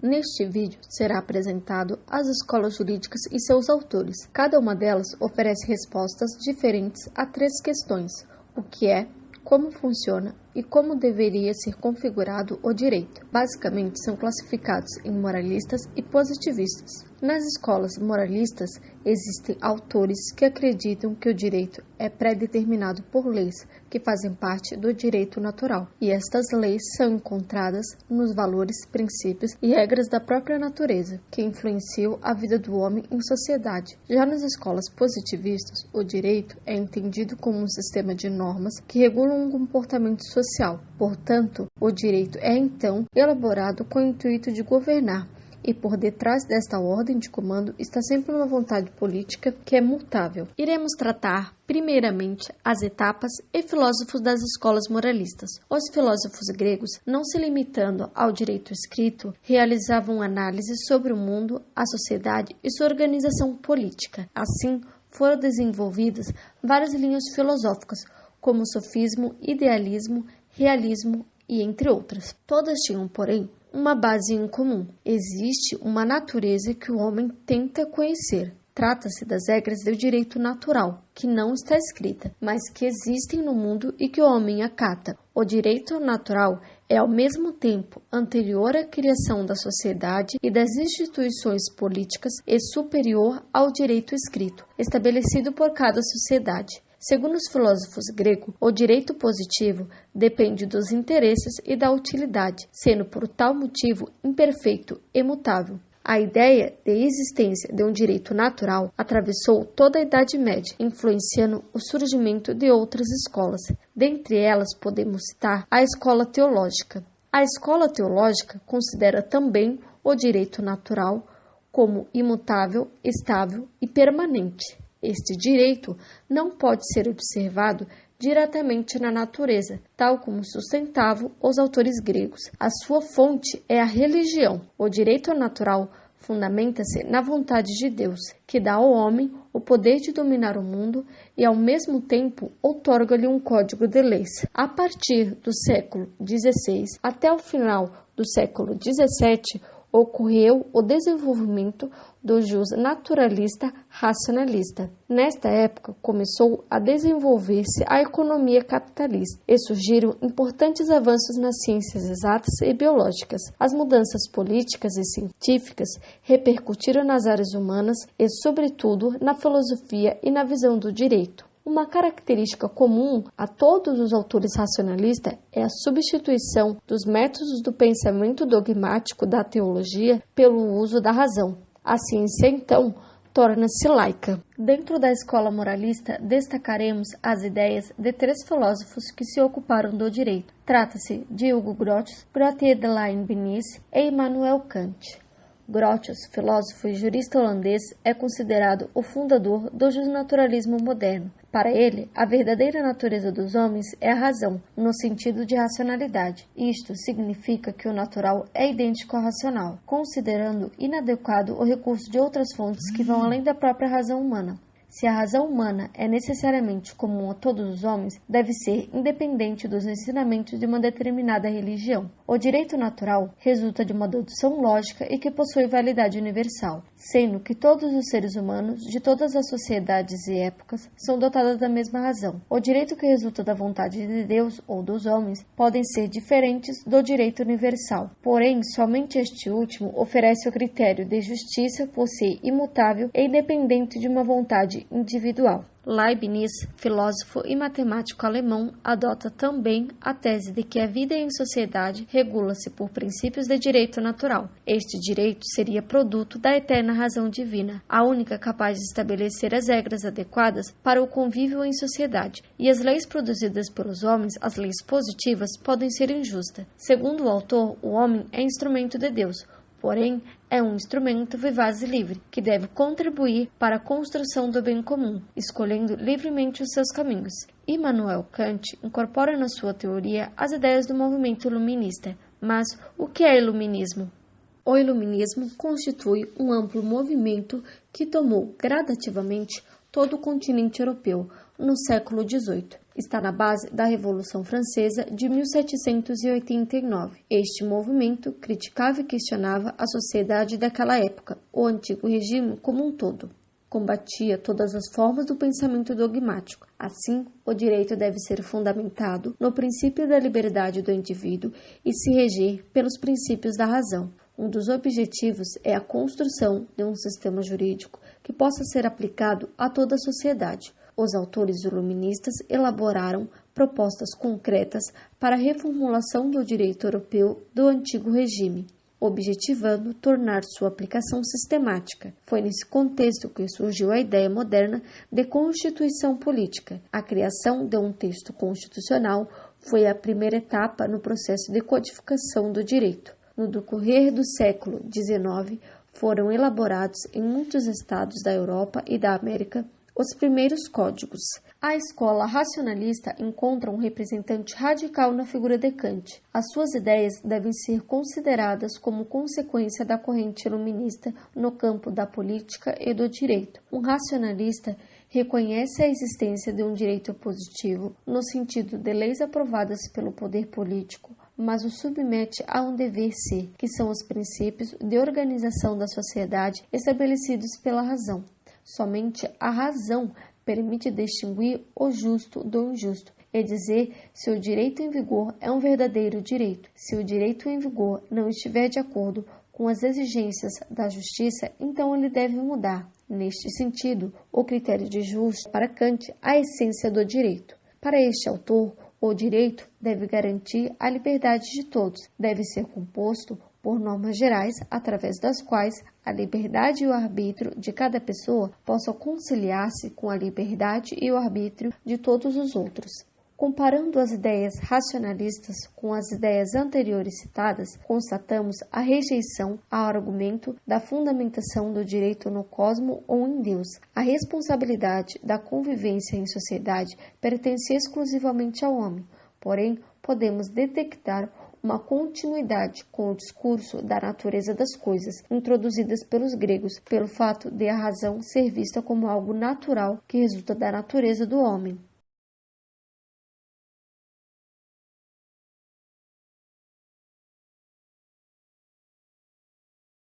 Neste vídeo será apresentado as escolas jurídicas e seus autores. Cada uma delas oferece respostas diferentes a 3 questões: o que é, como funciona e como deveria ser configurado o direito. Basicamente, são classificados em moralistas e positivistas. Nas escolas moralistas, existem autores que acreditam que o direito é pré-determinado por leis que fazem parte do direito natural, e estas leis são encontradas nos valores, princípios e regras da própria natureza, que influenciam a vida do homem em sociedade. Já nas escolas positivistas, o direito é entendido como um sistema de normas que regulam um comportamento social. Portanto, o direito é então elaborado com o intuito de governar, e por detrás desta ordem de comando está sempre uma vontade política que é mutável. Iremos tratar, primeiramente, as etapas e filósofos das escolas moralistas. Os filósofos gregos, não se limitando ao direito escrito, realizavam análise sobre o mundo, a sociedade e sua organização política. Assim, foram desenvolvidas várias linhas filosóficas, como sofismo, idealismo, realismo e entre outras. Todas tinham, porém, uma base em comum. Existe uma natureza que o homem tenta conhecer. Trata-se das regras do direito natural, que não está escrita, mas que existem no mundo e que o homem acata. O direito natural é ao mesmo tempo anterior à criação da sociedade e das instituições políticas e superior ao direito escrito, estabelecido por cada sociedade. Segundo os filósofos gregos, o direito positivo depende dos interesses e da utilidade, sendo por tal motivo imperfeito e mutável. A ideia de existência de um direito natural atravessou toda a Idade Média, influenciando o surgimento de outras escolas. Dentre elas podemos citar a escola teológica. A escola teológica considera também o direito natural como imutável, estável e permanente. Este direito não pode ser observado diretamente na natureza, tal como sustentavam os autores gregos. A sua fonte é a religião. O direito natural fundamenta-se na vontade de Deus, que dá ao homem o poder de dominar o mundo e, ao mesmo tempo, outorga-lhe um código de leis. A partir do século XVI até o final do século XVII, ocorreu o desenvolvimento do jus naturalista racionalista. Nesta época, começou a desenvolver-se a economia capitalista e surgiram importantes avanços nas ciências exatas e biológicas. As mudanças políticas e científicas repercutiram nas áreas humanas e, sobretudo, na filosofia e na visão do direito. Uma característica comum a todos os autores racionalistas é a substituição dos métodos do pensamento dogmático da teologia pelo uso da razão. A ciência, então, torna-se laica. Dentro da escola moralista, destacaremos as ideias de 3 filósofos que se ocuparam do direito. Trata-se de Hugo Grotius, Gautier de Leibniz e Immanuel Kant. Grotius, filósofo e jurista holandês, é considerado o fundador do justnaturalismo moderno. Para ele, a verdadeira natureza dos homens é a razão, no sentido de racionalidade. Isto significa que o natural é idêntico ao racional, considerando inadequado o recurso de outras fontes que vão além da própria razão humana. Se a razão humana é necessariamente comum a todos os homens, deve ser independente dos ensinamentos de uma determinada religião. O direito natural resulta de uma dedução lógica e que possui validade universal, sendo que todos os seres humanos, de todas as sociedades e épocas, são dotados da mesma razão. O direito que resulta da vontade de Deus ou dos homens podem ser diferentes do direito universal, porém, somente este último oferece o critério de justiça por ser imutável e independente de uma vontade individual. Leibniz, filósofo e matemático alemão, adota também a tese de que a vida em sociedade regula-se por princípios de direito natural. Este direito seria produto da eterna razão divina, a única capaz de estabelecer as regras adequadas para o convívio em sociedade, e as leis produzidas pelos homens, as leis positivas, podem ser injustas. Segundo o autor, o homem é instrumento de Deus, porém, é um instrumento vivaz e livre, que deve contribuir para a construção do bem comum, escolhendo livremente os seus caminhos. Immanuel Kant incorpora na sua teoria as ideias do movimento iluminista. Mas o que é iluminismo? O iluminismo constitui um amplo movimento que tomou gradativamente todo o continente europeu no século XVIII está na base da Revolução Francesa de 1789. Este movimento criticava e questionava a sociedade daquela época, o antigo regime como um todo. Combatia todas as formas do pensamento dogmático. Assim, o direito deve ser fundamentado no princípio da liberdade do indivíduo e se reger pelos princípios da razão. Um dos objetivos é a construção de um sistema jurídico que possa ser aplicado a toda a sociedade. Os autores iluministas elaboraram propostas concretas para a reformulação do direito europeu do antigo regime, objetivando tornar sua aplicação sistemática. Foi nesse contexto que surgiu a ideia moderna de constituição política. A criação de um texto constitucional foi a primeira etapa no processo de codificação do direito. No decorrer do século XIX, foram elaborados em muitos estados da Europa e da América os primeiros códigos. A escola racionalista encontra um representante radical na figura de Kant. As suas ideias devem ser consideradas como consequência da corrente iluminista no campo da política e do direito. Um racionalista reconhece a existência de um direito positivo no sentido de leis aprovadas pelo poder político, mas o submete a um dever ser, que são os princípios de organização da sociedade estabelecidos pela razão. Somente a razão permite distinguir o justo do injusto e dizer se o direito em vigor é um verdadeiro direito. Se o direito em vigor não estiver de acordo com as exigências da justiça, então ele deve mudar. Neste sentido, o critério de justo para Kant a essência do direito. Para este autor, o direito deve garantir a liberdade de todos, deve ser composto por normas gerais, através das quais a liberdade e o arbítrio de cada pessoa possam conciliar-se com a liberdade e o arbítrio de todos os outros. Comparando as ideias racionalistas com as ideias anteriores citadas, constatamos a rejeição ao argumento da fundamentação do direito no cosmo ou em Deus. A responsabilidade da convivência em sociedade pertence exclusivamente ao homem, porém, podemos detectar uma continuidade com o discurso da natureza das coisas, introduzidas pelos gregos, pelo fato de a razão ser vista como algo natural que resulta da natureza do homem.